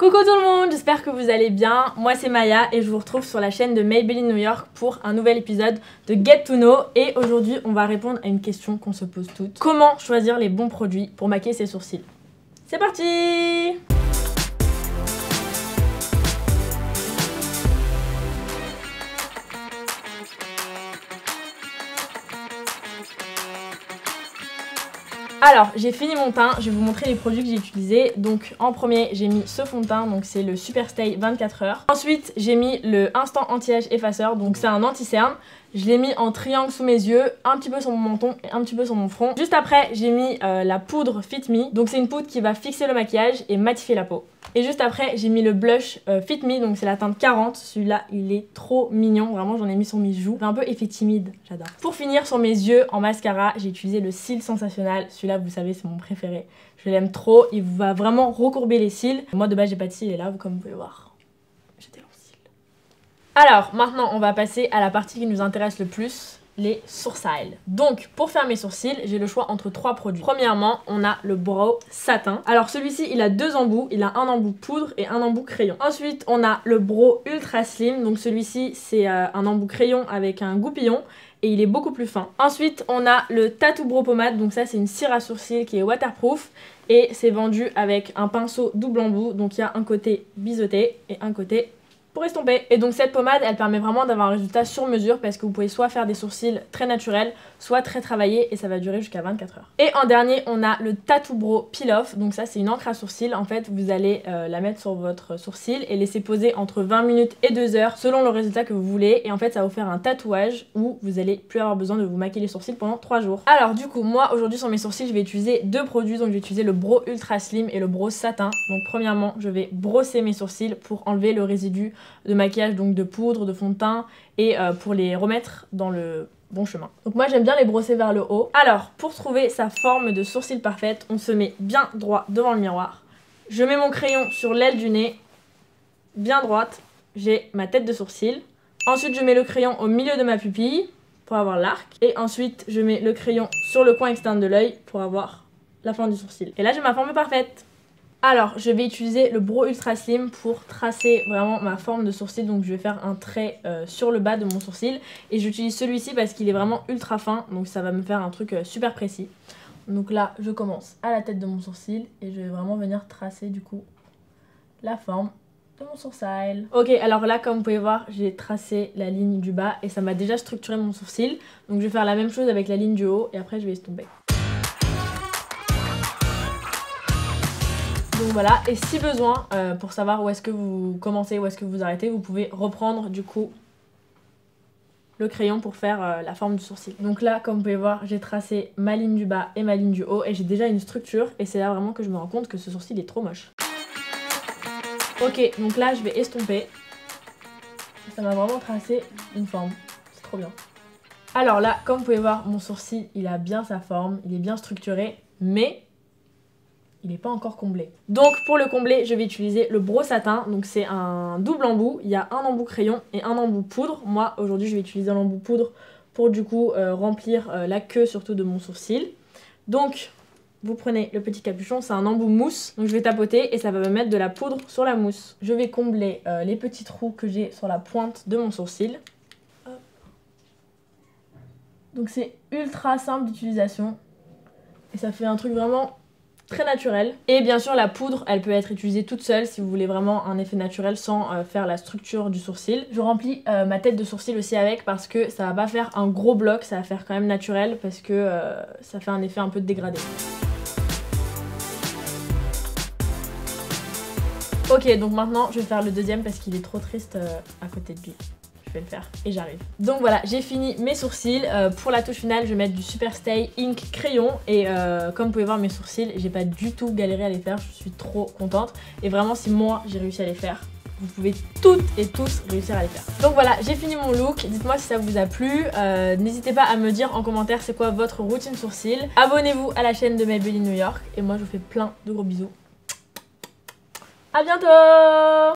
Coucou tout le monde, j'espère que vous allez bien. Moi c'est Maya et je vous retrouve sur la chaîne de Maybelline New York pour un nouvel épisode de Get to Know. Et aujourd'hui on va répondre à une question qu'on se pose toutes. Comment choisir les bons produits pour maquiller ses sourcils? C'est parti! Alors, j'ai fini mon teint, je vais vous montrer les produits que j'ai utilisés. Donc, en premier, j'ai mis ce fond de teint, donc c'est le Super Stay 24 heures. Ensuite, j'ai mis le Instant Anti-Âge Effaceur, donc c'est un anti-cerne. Je l'ai mis en triangle sous mes yeux, un petit peu sur mon menton et un petit peu sur mon front. Juste après, j'ai mis la poudre Fit Me, donc c'est une poudre qui va fixer le maquillage et matifier la peau. Et juste après, j'ai mis le blush Fit Me, donc c'est la teinte 40. Celui-là, il est trop mignon, vraiment j'en ai mis sur mes joues. C'est un peu effet timide, j'adore. Pour finir, sur mes yeux, en mascara, j'ai utilisé le cil Sensationnel. Celui-là, vous savez, c'est mon préféré. Je l'aime trop, il va vraiment recourber les cils. Moi, de base, j'ai pas de cils et là, comme vous pouvez voir, j'ai des longs cils. Alors, maintenant, on va passer à la partie qui nous intéresse le plus, les sourcils. Donc, pour faire mes sourcils, j'ai le choix entre 3 produits. Premièrement, on a le Brow Satin. Alors, celui-ci, il a 2 embouts. Il a un embout poudre et un embout crayon. Ensuite, on a le Brow Ultra Slim. Donc, celui-ci, c'est un embout crayon avec un goupillon. Et il est beaucoup plus fin. Ensuite, on a le Tattoo Brow Pomade. Donc ça, c'est une cire à sourcils qui est waterproof. Et c'est vendu avec un pinceau double embout. Donc il y a un côté biseauté et un côté pour estomper. Et donc cette pommade, elle permet vraiment d'avoir un résultat sur mesure parce que vous pouvez soit faire des sourcils très naturels, soit très travaillés et ça va durer jusqu'à 24 heures. Et en dernier, on a le Tattoo Brow Peel Off. Donc ça, c'est une encre à sourcils. En fait, vous allez la mettre sur votre sourcil et laisser poser entre 20 minutes et 2 heures selon le résultat que vous voulez. Et en fait, ça va vous faire un tatouage où vous allez plus avoir besoin de vous maquiller les sourcils pendant 3 jours. Alors du coup, moi aujourd'hui sur mes sourcils, je vais utiliser 2 produits. Donc je vais utiliser le Brow Ultra Slim et le Brow Satin. Donc premièrement, je vais brosser mes sourcils pour enlever le résidu de maquillage, donc de poudre, de fond de teint et pour les remettre dans le bon chemin. Donc moi j'aime bien les brosser vers le haut. Alors pour trouver sa forme de sourcil parfaite, on se met bien droit devant le miroir. Je mets mon crayon sur l'aile du nez, bien droite, j'ai ma tête de sourcil. Ensuite je mets le crayon au milieu de ma pupille pour avoir l'arc. Et ensuite je mets le crayon sur le coin externe de l'œil pour avoir la fin du sourcil. Et là j'ai ma forme parfaite. Alors, je vais utiliser le Brow Ultra Slim pour tracer vraiment ma forme de sourcil. Donc, je vais faire un trait sur le bas de mon sourcil. Et j'utilise celui-ci parce qu'il est vraiment ultra fin. Donc, ça va me faire un truc super précis. Donc là, je commence à la tête de mon sourcil. Et je vais vraiment venir tracer du coup la forme de mon sourcil. Ok, alors là, comme vous pouvez voir, j'ai tracé la ligne du bas. Et ça m'a déjà structuré mon sourcil. Donc, je vais faire la même chose avec la ligne du haut. Et après, je vais estomper. Donc voilà, et si besoin, pour savoir où est-ce que vous commencez, où est-ce que vous arrêtez, vous pouvez reprendre du coup le crayon pour faire la forme du sourcil. Donc là, comme vous pouvez voir, j'ai tracé ma ligne du bas et ma ligne du haut et j'ai déjà une structure et c'est là vraiment que je me rends compte que ce sourcil est trop moche. Ok, donc là je vais estomper. Ça m'a vraiment tracé une forme, c'est trop bien. Alors là, comme vous pouvez voir, mon sourcil, il a bien sa forme, il est bien structuré, mais il n'est pas encore comblé. Donc pour le combler, je vais utiliser le Brow Satin. Donc c'est un double embout. Il y a un embout crayon et un embout poudre. Moi aujourd'hui je vais utiliser l'embout poudre pour du coup remplir la queue surtout de mon sourcil. Donc vous prenez le petit capuchon, c'est un embout mousse. Donc je vais tapoter et ça va me mettre de la poudre sur la mousse. Je vais combler les petits trous que j'ai sur la pointe de mon sourcil. Hop. Donc c'est ultra simple d'utilisation. Et ça fait un truc vraiment très naturel. Et bien sûr la poudre elle peut être utilisée toute seule si vous voulez vraiment un effet naturel sans faire la structure du sourcil. Je remplis ma tête de sourcil aussi avec parce que ça va pas faire un gros bloc, ça va faire quand même naturel parce que ça fait un effet un peu de dégradé. Ok, donc maintenant je vais faire le deuxième parce qu'il est trop triste à côté de lui. Je vais le faire et j'arrive. Donc voilà, j'ai fini mes sourcils. Pour la touche finale, je vais mettre du Super Stay Ink Crayon. Et comme vous pouvez voir mes sourcils, j'ai pas du tout galéré à les faire. Je suis trop contente. Et vraiment, si moi j'ai réussi à les faire, vous pouvez toutes et tous réussir à les faire. Donc voilà, j'ai fini mon look. Dites-moi si ça vous a plu. N'hésitez pas à me dire en commentaire c'est quoi votre routine sourcils. Abonnez-vous à la chaîne de Maybelline New York. Et moi je vous fais plein de gros bisous. À bientôt!